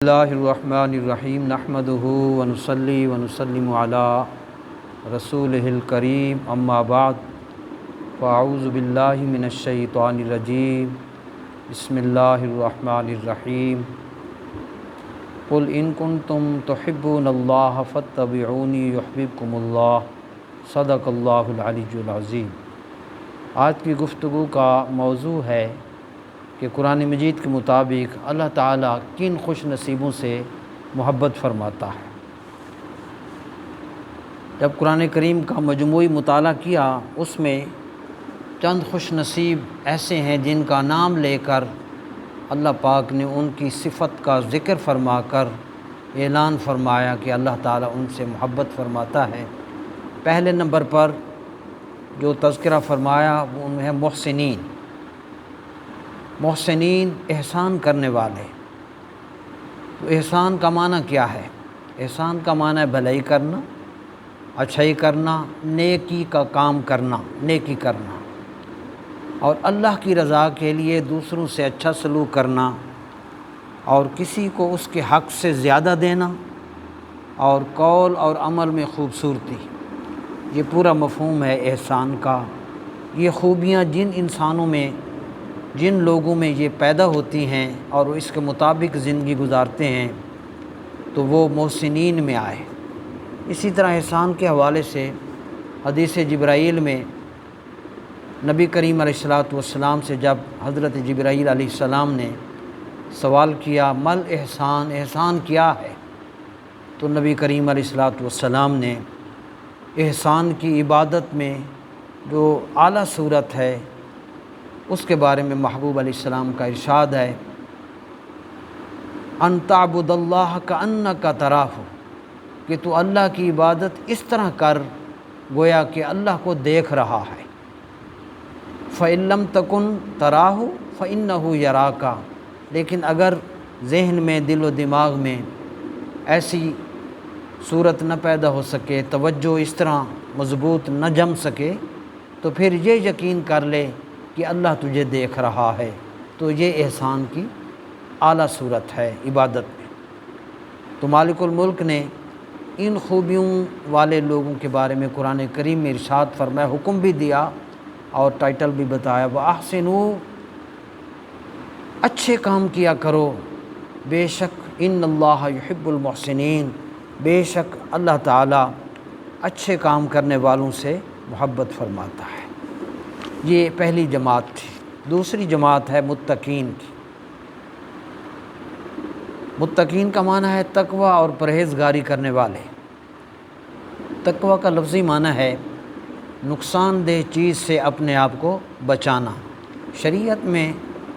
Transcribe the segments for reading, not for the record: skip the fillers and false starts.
اللہ الرحمن الرحیم نحمدہ ونصلی ونسلم علی رسولہ الکریم اما بعد فاعوذ باللہ من الشیطان الرجیم بسم اللہ الرحمن الرحیم قل ان کنتم تحبون اللہ فاتبعونی یحببکم اللہ صدق اللہ العلی العظیم۔ آج کی گفتگو کا موضوع ہے کہ قرآن مجید کے مطابق اللہ تعالیٰ کن خوش نصیبوں سے محبت فرماتا ہے۔ جب قرآن کریم کا مجموعی مطالعہ کیا اس میں چند خوش نصیب ایسے ہیں جن کا نام لے کر اللہ پاک نے ان کی صفت کا ذکر فرما کر اعلان فرمایا کہ اللہ تعالیٰ ان سے محبت فرماتا ہے۔ پہلے نمبر پر جو تذکرہ فرمایا وہ ان میں ہے محسنین۔ محسنین احسان کرنے والے۔ تو احسان کا معنی کیا ہے؟ احسان کا معنی ہے بھلائی کرنا، اچھائی کرنا، نیکی کا کام کرنا، نیکی کرنا، اور اللہ کی رضا کے لیے دوسروں سے اچھا سلوک کرنا، اور کسی کو اس کے حق سے زیادہ دینا، اور قول اور عمل میں خوبصورتی۔ یہ پورا مفہوم ہے احسان کا۔ یہ خوبیاں جن انسانوں میں، جن لوگوں میں یہ پیدا ہوتی ہیں اور وہ اس کے مطابق زندگی گزارتے ہیں تو وہ محسنین میں آئے۔ اسی طرح احسان کے حوالے سے حدیث جبرائیل میں نبی کریم علیہ السلام سے جب حضرت جبرائیل علیہ السلام نے سوال کیا مل احسان، احسان کیا ہے، تو نبی کریم علیہ السلام نے احسان کی عبادت میں جو اعلیٰ صورت ہے اس کے بارے میں محبوب علیہ السلام کا ارشاد ہے ان تعبد اللہ کأنک تراہ، کہ تو اللہ کی عبادت اس طرح کر گویا کہ اللہ کو دیکھ رہا ہے۔ فإن لم تکن تراہ فإنہ یراک، لیکن اگر ذہن میں، دل و دماغ میں ایسی صورت نہ پیدا ہو سکے، توجہ اس طرح مضبوط نہ جم سکے، تو پھر یہ یقین کر لے کہ اللہ تجھے دیکھ رہا ہے۔ تو یہ احسان کی اعلیٰ صورت ہے عبادت میں۔ تو مالک الملک نے ان خوبیوں والے لوگوں کے بارے میں قرآن کریم میں ارشاد فرمایا، حکم بھی دیا اور ٹائٹل بھی بتایا، وَأَحْسِنُوا، اچھے کام کیا کرو، بے شک ان اللہ یحب المحسنین، بے شک اللہ تعالیٰ اچھے کام کرنے والوں سے محبت فرماتا ہے۔ یہ پہلی جماعت تھی۔ دوسری جماعت ہے متقین کی۔ متقین کا معنی ہے تقوی اور پرہیزگاری کرنے والے۔ تقوی کا لفظی معنی ہے نقصان دہ چیز سے اپنے آپ کو بچانا۔ شریعت میں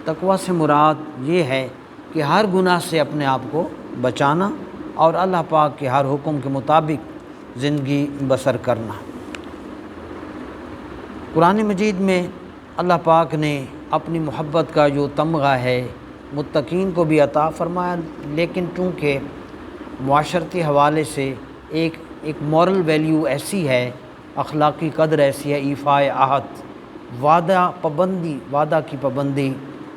تقوی سے مراد یہ ہے کہ ہر گناہ سے اپنے آپ کو بچانا اور اللہ پاک کے ہر حکم کے مطابق زندگی بسر کرنا۔ قرآن مجید میں اللہ پاک نے اپنی محبت کا جو تمغہ ہے متقین کو بھی عطا فرمایا، لیکن چونکہ معاشرتی حوالے سے ایک مورل ویلیو ایسی ہے، اخلاقی قدر ایسی ہے، ایفائے عہد، وعدہ کی پابندی،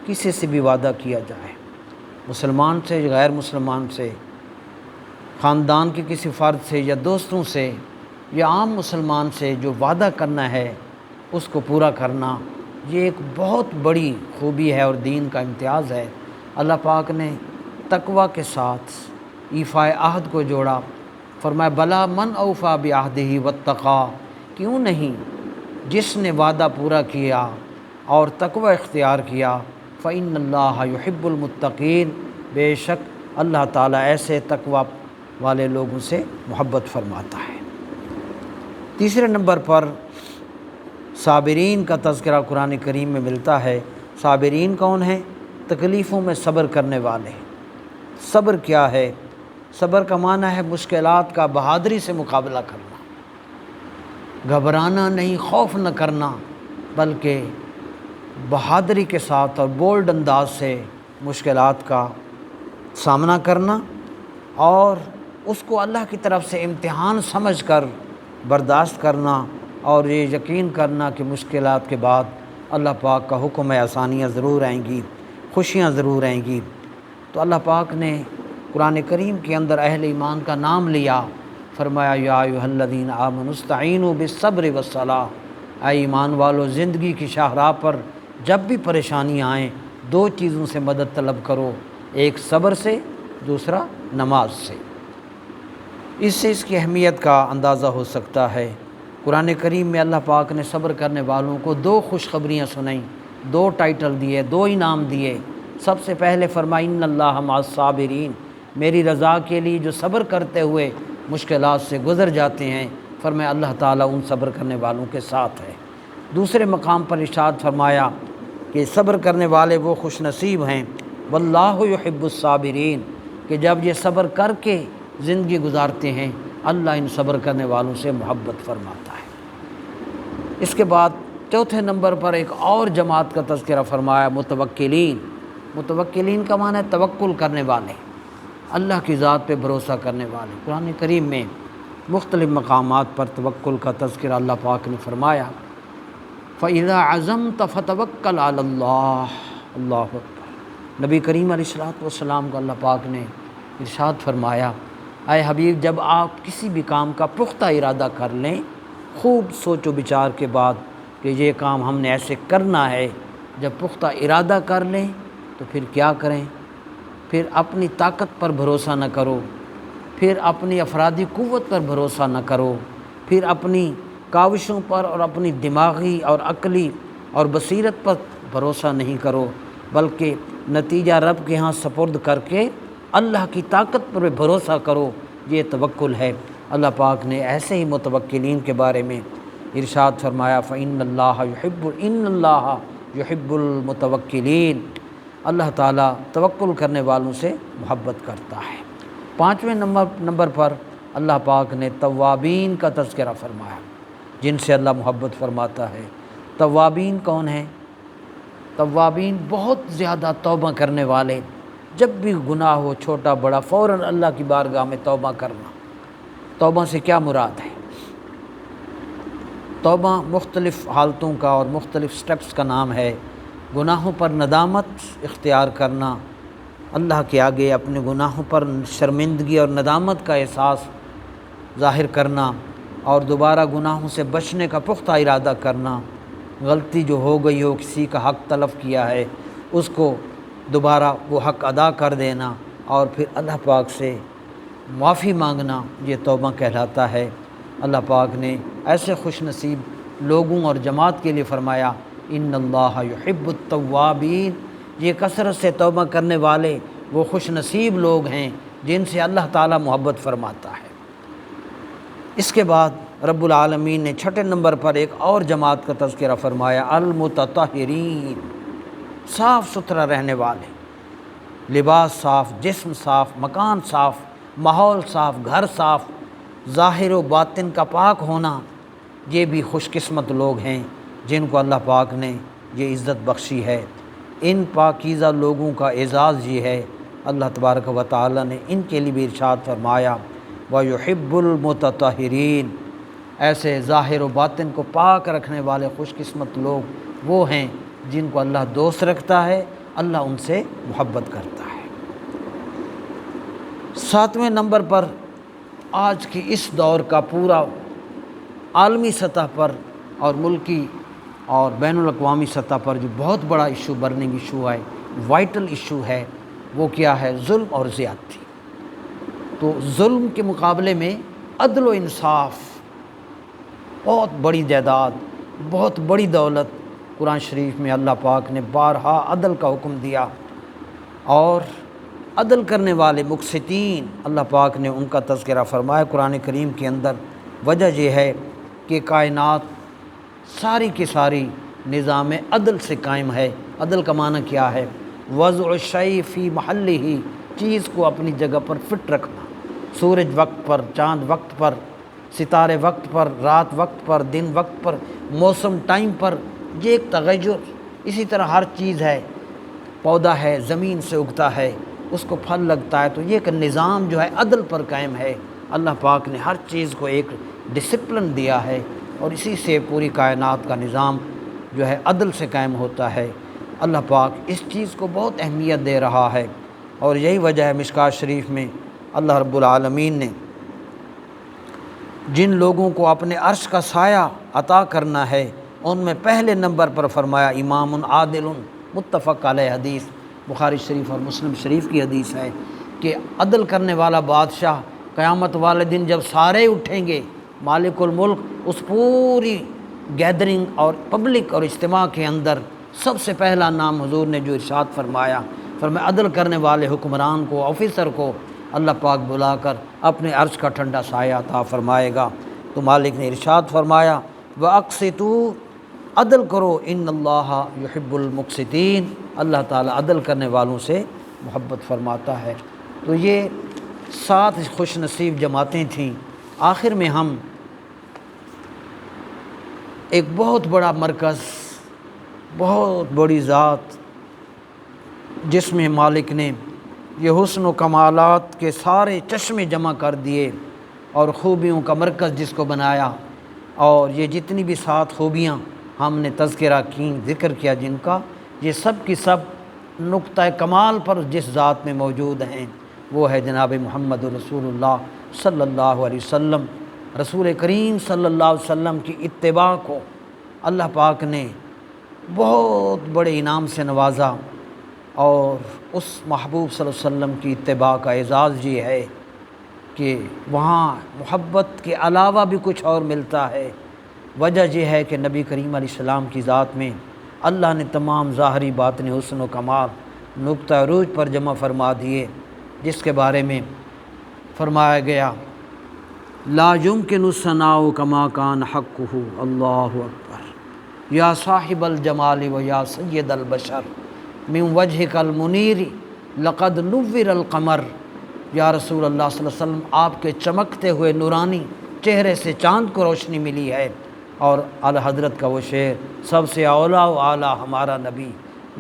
کسی سے بھی وعدہ کیا جائے، مسلمان سے، غیر مسلمان سے، خاندان کے کسی فرد سے یا دوستوں سے یا عام مسلمان سے جو وعدہ کرنا ہے اس کو پورا کرنا، یہ ایک بہت بڑی خوبی ہے اور دین کا امتیاز ہے۔ اللہ پاک نے تقوی کے ساتھ ایفائے عہد کو جوڑا، فرمایا بلا من اوفی بعہدہ واتقی، کیوں نہیں جس نے وعدہ پورا کیا اور تقوی اختیار کیا، فإن اللہ یحب المتقین، بے شک اللہ تعالیٰ ایسے تقوی والے لوگوں سے محبت فرماتا ہے۔ تیسرے نمبر پر صابرین کا تذکرہ قرآن کریم میں ملتا ہے۔ صابرین کون ہیں؟ تکلیفوں میں صبر کرنے والے۔ صبر کیا ہے؟ صبر کا معنی ہے مشکلات کا بہادری سے مقابلہ کرنا، گھبرانا نہیں، خوف نہ کرنا، بلکہ بہادری کے ساتھ اور بولڈ انداز سے مشکلات کا سامنا کرنا اور اس کو اللہ کی طرف سے امتحان سمجھ کر برداشت کرنا، اور یہ یقین کرنا کہ مشکلات کے بعد اللہ پاک کا حکم ہے، آسانیاں ضرور آئیں گی، خوشیاں ضرور آئیں گی۔ تو اللہ پاک نے قرآن کریم کے اندر اہل ایمان کا نام لیا، فرمایا یا ایھا الذین آمنوا استعینوا بالصبر والصلاۃ، اے ایمان والو زندگی کی شاہراہ پر جب بھی پریشانیاں آئیں دو چیزوں سے مدد طلب کرو، ایک صبر سے، دوسرا نماز سے۔ اس سے اس کی اہمیت کا اندازہ ہو سکتا ہے۔ قرآن کریم میں اللہ پاک نے صبر کرنے والوں کو دو خوشخبریاں سنائیں، دو ٹائٹل دیے، دو انعام دیے۔ سب سے پہلے فرمایا ان اللہ مع الصابرین، میری رضا کے لیے جو صبر کرتے ہوئے مشکلات سے گزر جاتے ہیں، فرمایا اللہ تعالیٰ ان صبر کرنے والوں کے ساتھ ہے۔ دوسرے مقام پر ارشاد فرمایا کہ صبر کرنے والے وہ خوش نصیب ہیں، واللہ یحب الصابرین، کہ جب یہ صبر کر کے زندگی گزارتے ہیں اللہ ان صبر کرنے والوں سے محبت فرماتا ہے۔ اس کے بعد چوتھے نمبر پر ایک اور جماعت کا تذکرہ فرمایا، متوکلین۔ متوکلین کا معنی ہے توکل کرنے والے، اللہ کی ذات پہ بھروسہ کرنے والے۔ قرآن کریم میں مختلف مقامات پر توکل کا تذکرہ اللہ پاک نے فرمایا، فَإِذَا عَزَمْتَ فَتَوَكَّلْ عَلَى اللَّهِ، اللہ اکبر۔ نبی کریم علیہ السلام کو اللہ پاک نے ارشاد فرمایا، اے حبیب جب آپ کسی بھی کام کا پختہ ارادہ کر لیں، خوب سوچ و بچار کے بعد کہ یہ کام ہم نے ایسے کرنا ہے، جب پختہ ارادہ کر لیں تو پھر کیا کریں؟ پھر اپنی طاقت پر بھروسہ نہ کرو، پھر اپنی افرادی قوت پر بھروسہ نہ کرو، پھر اپنی کاوشوں پر اور اپنی دماغی اور عقلی اور بصیرت پر بھروسہ نہیں کرو، بلکہ نتیجہ رب کے ہاں سپرد کر کے اللہ کی طاقت پر بھروسہ کرو، یہ توکل ہے۔ اللہ پاک نے ایسے ہی متوکلین کے بارے میں ارشاد فرمایا، فَإِنَّ اللَّهَ يُحِبُّ الْمُتَوَكِّلِينَ، اللہ تعالیٰ توکل کرنے والوں سے محبت کرتا ہے۔ پانچویں نمبر پر اللہ پاک نے توابین کا تذکرہ فرمایا، جن سے اللہ محبت فرماتا ہے۔ توابین کون ہیں؟ توابین بہت زیادہ توبہ کرنے والے، جب بھی گناہ ہو چھوٹا بڑا فوراً اللہ کی بارگاہ میں توبہ کرنا۔ توبہ سے کیا مراد ہے؟ توبہ مختلف حالتوں کا اور مختلف سٹیپس کا نام ہے۔ گناہوں پر ندامت اختیار کرنا، اللہ کے آگے اپنے گناہوں پر شرمندگی اور ندامت کا احساس ظاہر کرنا، اور دوبارہ گناہوں سے بچنے کا پختہ ارادہ کرنا۔ غلطی جو ہو گئی ہو، کسی کا حق تلف کیا ہے، اس کو دوبارہ وہ حق ادا کر دینا اور پھر اللہ پاک سے معافی مانگنا، یہ توبہ کہلاتا ہے۔ اللہ پاک نے ایسے خوش نصیب لوگوں اور جماعت کے لیے فرمایا، ان اللہ یحب التوابین، یہ کثرت سے توبہ کرنے والے وہ خوش نصیب لوگ ہیں جن سے اللہ تعالیٰ محبت فرماتا ہے۔ اس کے بعد رب العالمین نے چھٹے نمبر پر ایک اور جماعت کا تذکرہ فرمایا، المتطہرین، صاف ستھرا رہنے والے، لباس صاف، جسم صاف، مکان صاف، ماحول صاف، گھر صاف، ظاہر و باطن کا پاک ہونا، یہ بھی خوش قسمت لوگ ہیں جن کو اللہ پاک نے یہ عزت بخشی ہے۔ ان پاکیزہ لوگوں کا اعزاز یہ ہے، اللہ تبارک و تعالی نے ان کے لیے بھی ارشاد فرمایا، وَيُحِبُّ الْمُتَطَہِّرِينَ، ایسے ظاہر و باطن کو پاک رکھنے والے خوش قسمت لوگ وہ ہیں جن کو اللہ دوست رکھتا ہے، اللہ ان سے محبت کرتا ہے۔ ساتویں نمبر پر آج کی اس دور کا پورا عالمی سطح پر اور ملکی اور بین الاقوامی سطح پر جو بہت بڑا ایشو، برننگ ایشو ہے، وائٹل ایشو ہے، وہ کیا ہے؟ ظلم اور زیادتی۔ تو ظلم کے مقابلے میں عدل و انصاف، بہت بڑی جائیداد، بہت بڑی دولت، قرآن شریف میں اللہ پاک نے بارہا عدل کا حکم دیا، اور عدل کرنے والے مقسطین اللہ پاک نے ان کا تذکرہ فرمایا قرآن کریم کے اندر۔ وجہ یہ ہے کہ کائنات ساری کی ساری نظام عدل سے قائم ہے۔ عدل کا معنی کیا ہے؟ وضع الشیء فی محلہ، چیز کو اپنی جگہ پر فٹ رکھنا، سورج وقت پر، چاند وقت پر، ستارے وقت پر، رات وقت پر، دن وقت پر، موسم ٹائم پر، یہ ایک تغیر۔ اسی طرح ہر چیز ہے، پودا ہے زمین سے اگتا ہے، اس کو پھل لگتا ہے، تو یہ ایک نظام جو ہے عدل پر قائم ہے۔ اللہ پاک نے ہر چیز کو ایک ڈسپلن دیا ہے، اور اسی سے پوری کائنات کا نظام جو ہے عدل سے قائم ہوتا ہے۔ اللہ پاک اس چیز کو بہت اہمیت دے رہا ہے۔ اور یہی وجہ ہے مشکات شریف میں اللہ رب العالمین نے جن لوگوں کو اپنے عرش کا سایہ عطا کرنا ہے ان میں پہلے نمبر پر فرمایا امام عادل، متفق علیہ حدیث، بخاری شریف اور مسلم شریف کی حدیث ہے کہ عدل کرنے والا بادشاہ قیامت والے دن جب سارے اٹھیں گے، مالک الملک اس پوری گیدرنگ اور پبلک اور اجتماع کے اندر سب سے پہلا نام حضور نے جو ارشاد فرمایا عدل کرنے والے حکمران کو، آفیسر کو اللہ پاک بلا کر اپنے عرش کا ٹھنڈا سایہ عطا فرمائے گا۔ تو مالک نے ارشاد فرمایا وَأَقْسِطُوا، عدل کرو، ان اللہ یحب المقسطین، اللہ تعالیٰ عدل کرنے والوں سے محبت فرماتا ہے۔ تو یہ 7 خوش نصیب جماعتیں تھیں۔ آخر میں ہم ایک بہت بڑا مرکز، بہت بڑی ذات، جس میں مالک نے یہ حسن و کمالات کے سارے چشمے جمع کر دیے اور خوبیوں کا مرکز جس کو بنایا، اور یہ جتنی بھی 7 خوبیاں ہم نے تذکرہ کی، ذکر کیا جن کا، یہ سب کی سب نقطہ کمال پر جس ذات میں موجود ہیں وہ ہے جناب محمد رسول اللہ صلی اللہ علیہ وسلم۔ رسول کریم صلی اللہ علیہ وسلم کی اتباع کو اللہ پاک نے بہت بڑے انعام سے نوازا، اور اس محبوب صلی اللہ علیہ وسلم کی اتباع کا اعزاز یہ ہے کہ وہاں محبت کے علاوہ بھی کچھ اور ملتا ہے۔ وجہ یہ ہے کہ نبی کریم علیہ السلام کی ذات میں اللہ نے تمام ظاہری باطنی حسن و کمال نقطہ عروج پر جمع فرما دیے، جس کے بارے میں فرمایا گیا لا يمكن الثناء كما كان حقه، اللہ اکبر، یا صاحب الجمال و یا سید البشر من وجهك المنیر لقد نور القمر، یا رسول اللہ صلی اللہ علیہ وسلم آپ کے چمکتے ہوئے نورانی چہرے سے چاند کو روشنی ملی ہے۔ اور اعلی حضرت کا وہ شعر، سب سے اولیٰ و اعلیٰ ہمارا نبی،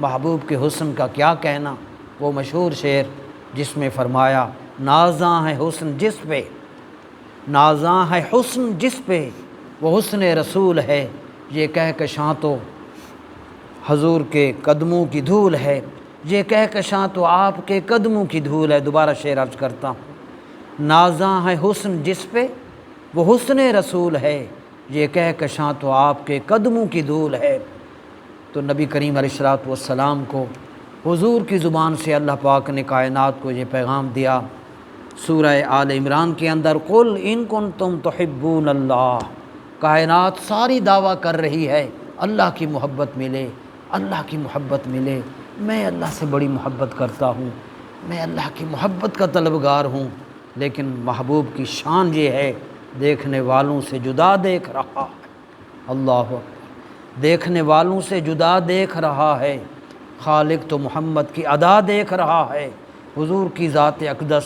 محبوب کے حسن کا کیا کہنا، وہ مشہور شعر جس میں فرمایا نازاں ہے حسن جس پہ، نازاں ہے حسن جس پہ، وہ حسن رسول ہے، یہ کہکشاں تو حضور کے قدموں کی دھول ہے، یہ کہکشاں تو آپ کے قدموں کی دھول ہے۔ دوبارہ شعر عرض کرتا ہوں، نازاں ہے حسن جس پہ، وہ حسن رسول ہے، یہ کہکشاں تو آپ کے قدموں کی دھول ہے۔ تو نبی کریم علیہ الصلوۃ والسلام کو حضور کی زبان سے اللہ پاک نے کائنات کو یہ پیغام دیا سورہ آل عمران کے اندر، قل ان کنتم تحبون اللہ، کائنات ساری دعویٰ کر رہی ہے اللہ کی محبت ملے، اللہ کی محبت ملے، میں اللہ سے بڑی محبت کرتا ہوں، میں اللہ کی محبت کا طلبگار ہوں، لیکن محبوب کی شان یہ ہے دیکھنے والوں سے جدا دیکھ رہا ہے، اللہ اکبر، دیکھنے والوں سے جدا دیکھ رہا ہے، خالق تو محمد کی ادا دیکھ رہا ہے۔ حضور کی ذات اقدس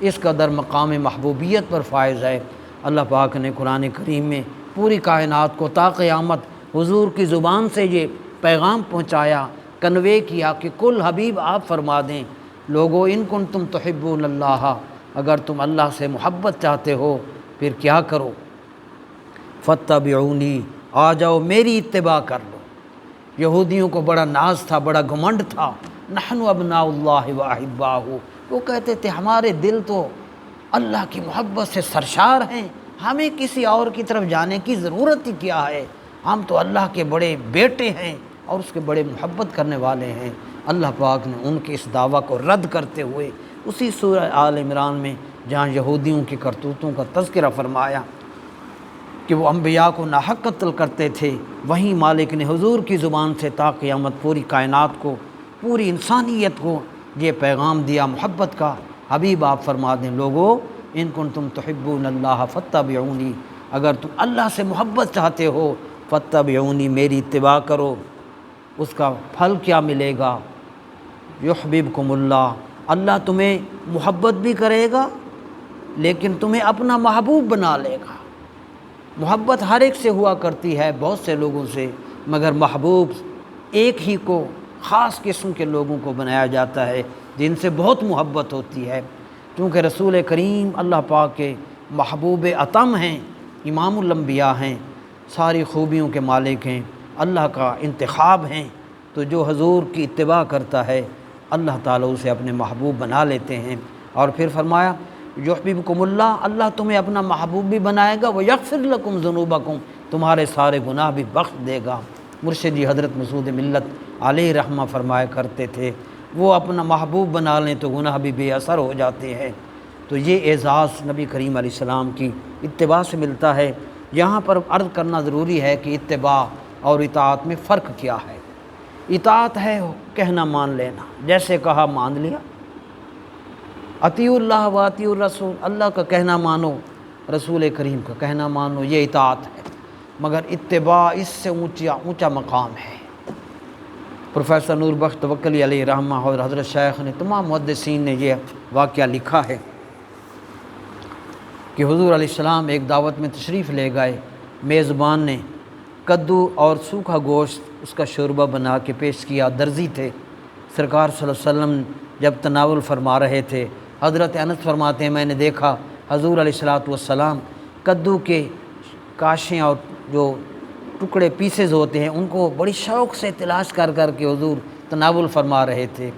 اس قدر مقام محبوبیت پر فائز ہے، اللہ پاک نے قرآن کریم میں پوری کائنات کو تا قیامت حضور کی زبان سے یہ پیغام پہنچایا، کنوے کیا کہ کل حبیب آپ فرما دیں لوگو ان کنتم تحبون اللہ، اگر تم اللہ سے محبت چاہتے ہو پھر کیا کرو، فاتبعونی، آ جاؤ میری اتباع کر لو۔ یہودیوں کو بڑا ناز تھا، بڑا گھمنڈ تھا، نحن ابناء اللہ و احباؤہ، وہ کہتے تھے ہمارے دل تو اللہ کی محبت سے سرشار ہیں، ہمیں کسی اور کی طرف جانے کی ضرورت ہی کیا ہے، ہم تو اللہ کے بڑے بیٹے ہیں اور اس کے بڑے محبت کرنے والے ہیں۔ اللہ پاک نے ان کے اس دعویٰ کو رد کرتے ہوئے اسی سورہ آل عمران میں جہاں یہودیوں کی کرتوتوں کا تذکرہ فرمایا کہ وہ انبیاء کو ناحق قتل کرتے تھے، وہیں مالک نے حضور کی زبان سے تا قیامت پوری کائنات کو، پوری انسانیت کو یہ پیغام دیا محبت کا، حبیب آپ فرما دیں لوگو ان کنتم تحبون اللہ فاتبعونی، اگر تم اللہ سے محبت چاہتے ہو فاتبعونی، میری اتباع کرو۔ اس کا پھل کیا ملے گا؟ یحببکم اللہ، اللہ تمہیں محبت بھی کرے گا لیکن تمہیں اپنا محبوب بنا لے گا۔ محبت ہر ایک سے ہوا کرتی ہے، بہت سے لوگوں سے، مگر محبوب ایک ہی کو، خاص قسم کے لوگوں کو بنایا جاتا ہے جن سے بہت محبت ہوتی ہے، کیونکہ رسول کریم اللہ پاک کے محبوب اتم ہیں، امام الانبیاء ہیں، ساری خوبیوں کے مالک ہیں، اللہ کا انتخاب ہیں۔ تو جو حضور کی اتباع کرتا ہے اللہ تعالیٰ اسے اپنے محبوب بنا لیتے ہیں۔ اور پھر فرمایا یحببکم اللہ، اللہ تمہیں اپنا محبوب بھی بنائے گا، ویغفر لکم ذنوبکم، تمہارے سارے گناہ بھی بخش دے گا۔ مرشدی حضرت مسعود ملت علیہ رحمہ فرمایا کرتے تھے وہ اپنا محبوب بنا لیں تو گناہ بھی بے اثر ہو جاتے ہیں۔ تو یہ اعزاز نبی کریم علیہ السلام کی اتباع سے ملتا ہے۔ یہاں پر عرض کرنا ضروری ہے کہ اتباع اور اطاعت میں فرق کیا ہے۔ اطاعت ہے کہنا مان لینا، جیسے کہا مان لیا، اطیعوا اللہ و اطیعوا الرسول، اللہ کا کہنا مانو، رسول کریم کا کہنا مانو، یہ اطاعت ہے۔ مگر اتباع اس سے اونچا مقام ہے۔ پروفیسر نور بخش توکلی علیہ رحمہ اور حضرت شیخ نے، تمام محدثین نے یہ واقعہ لکھا ہے کہ حضور علیہ السلام ایک دعوت میں تشریف لے گئے، میزبان نے کدو اور سوکھا گوشت اس کا شوربہ بنا کے پیش کیا، درزی تھے، سرکار صلی اللہ علیہ وسلم جب تناول فرما رہے تھے، حضرت انس فرماتے ہیں میں نے دیکھا حضور علیہ السلام کدو کے کاشیں اور جو ٹکڑے پیسز ہوتے ہیں ان کو بڑی شوق سے تلاش کر کر کے حضور تناول فرما رہے تھے۔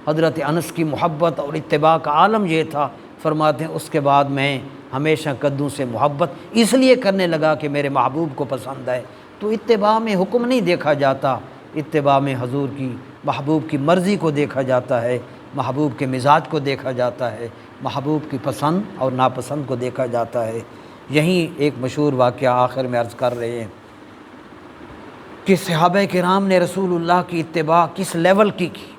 حضرت انس کی محبت اور اتباع کا عالم یہ تھا، فرماتے ہیں اس کے بعد میں ہمیشہ کدو سے محبت اس لیے کرنے لگا کہ میرے محبوب کو پسند ہے۔ تو اتباع میں حکم نہیں دیکھا جاتا، اتباع میں حضور کی محبوب کی مرضی کو دیکھا جاتا ہے، محبوب کے مزاج کو دیکھا جاتا ہے، محبوب کی پسند اور ناپسند کو دیکھا جاتا ہے۔ یہیں ایک مشہور واقعہ آخر میں عرض کر رہے ہیں کہ صحابہ کرام نے رسول اللہ کی اتباع کس لیول کی کی۔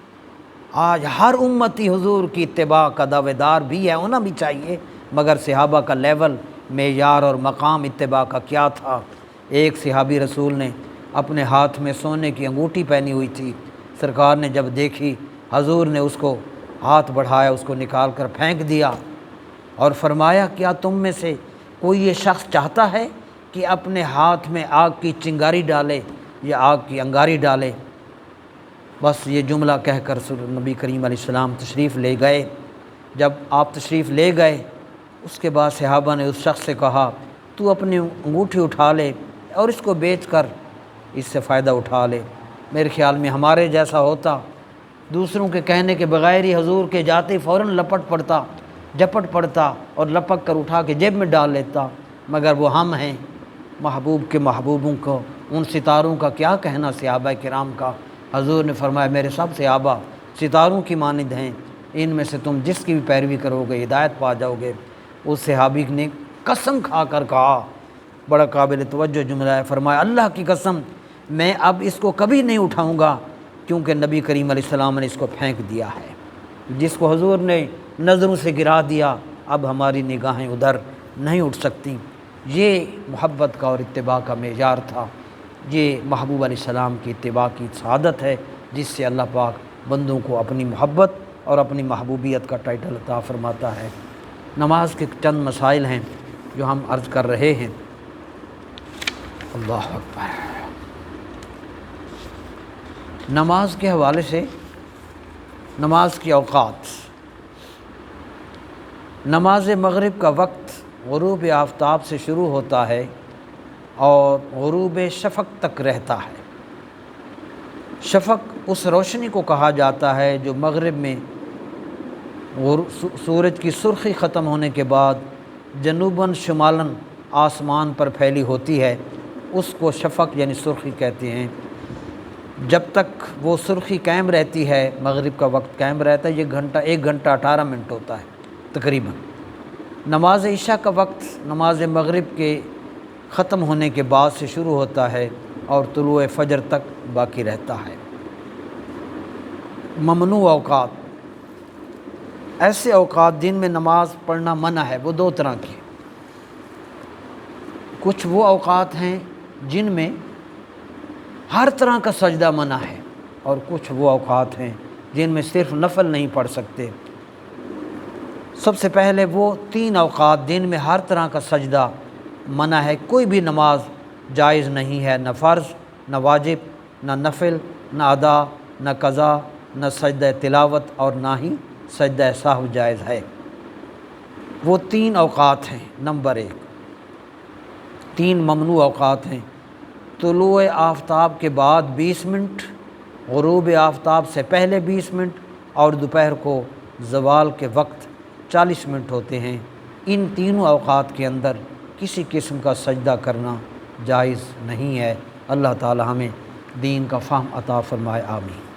آج ہر امتی حضور کی اتباع کا دعوے دار بھی ہے، ہونا بھی چاہیے، مگر صحابہ کا لیول، معیار اور مقام اتباع کا کیا تھا۔ ایک صحابی رسول نے اپنے ہاتھ میں سونے کی انگوٹھی پہنی ہوئی تھی، سرکار نے جب دیکھی حضور نے اس کو ہاتھ بڑھایا، اس کو نکال کر پھینک دیا اور فرمایا کیا تم میں سے کوئی یہ شخص چاہتا ہے کہ اپنے ہاتھ میں آگ کی چنگاری ڈالے یا آگ کی انگاری ڈالے؟ بس یہ جملہ کہہ کر نبی کریم علیہ السلام تشریف لے گئے۔ جب آپ تشریف لے گئے اس کے بعد صحابہ نے اس شخص سے کہا تو اپنی انگوٹھی اٹھا لے اور اس کو بیچ کر اس سے فائدہ اٹھا لے۔ میرے خیال میں ہمارے جیسا ہوتا، دوسروں کے کہنے کے بغیر ہی حضور کے جاتے فوراً لپٹ پڑتا، جھپٹ پڑتا اور لپک کر اٹھا کے جیب میں ڈال لیتا۔ مگر وہ ہم ہیں، محبوب کے محبوبوں کو، ان ستاروں کا کیا کہنا صحابہ کرام کا۔ حضور نے فرمایا میرے سب صحابہ ستاروں کی مانند ہیں، ان میں سے تم جس کی بھی پیروی کرو گے ہدایت پا جاؤ گے۔ اس صحابی نے قسم کھا کر کہا، بڑا قابل توجہ جملہ ہے، فرمایا اللہ کی قسم میں اب اس کو کبھی نہیں اٹھاؤں گا کیونکہ نبی کریم علیہ السلام نے اس کو پھینک دیا ہے۔ جس کو حضور نے نظروں سے گرا دیا اب ہماری نگاہیں ادھر نہیں اٹھ سکتی۔ یہ محبت کا اور اتباع کا معیار تھا۔ یہ محبوب علیہ السلام کی اتباع کی سعادت ہے جس سے اللہ پاک بندوں کو اپنی محبت اور اپنی محبوبیت کا ٹائٹل عطا فرماتا ہے۔ نماز کے چند مسائل ہیں جو ہم عرض کر رہے ہیں۔ اللہ اکبر۔ نماز کے حوالے سے نماز کی اوقات، نماز مغرب کا وقت غروب آفتاب سے شروع ہوتا ہے اور غروب شفق تک رہتا ہے۔ شفق اس روشنی کو کہا جاتا ہے جو مغرب میں سورج کی سرخی ختم ہونے کے بعد جنوباً شمالاً آسمان پر پھیلی ہوتی ہے، اس کو شفق یعنی سرخی کہتے ہیں۔ جب تک وہ سرخی قائم رہتی ہے، مغرب کا وقت قائم رہتا ہے، یہ ایک گھنٹہ 18 منٹ ہوتا ہے تقریباً۔ نماز عشاء کا وقت نماز مغرب کے ختم ہونے کے بعد سے شروع ہوتا ہے اور طلوع فجر تک باقی رہتا ہے۔ ممنوع اوقات، ایسے اوقات جن میں نماز پڑھنا منع ہے، وہ دو طرح کے۔ کچھ وہ اوقات ہیں جن میں ہر طرح کا سجدہ منع ہے، اور کچھ وہ اوقات ہیں جن میں صرف نفل نہیں پڑھ سکتے۔ سب سے پہلے وہ 3 اوقات جن میں ہر طرح کا سجدہ منع ہے، کوئی بھی نماز جائز نہیں ہے، نہ فرض، نہ واجب، نہ نفل، نہ ادا، نہ قضا، نہ سجدہ تلاوت اور نہ ہی سجدہ سہو جائز ہے۔ وہ 3 اوقات ہیں۔ نمبر 1، 3 ممنوع اوقات ہیں۔ طلوع آفتاب کے بعد 20 منٹ، غروب آفتاب سے پہلے 20 منٹ اور دوپہر کو زوال کے وقت 40 منٹ ہوتے ہیں۔ ان تینوں اوقات کے اندر کسی قسم کا سجدہ کرنا جائز نہیں ہے۔ اللہ تعالی ہمیں دین کا فہم عطا فرمائے، آمین۔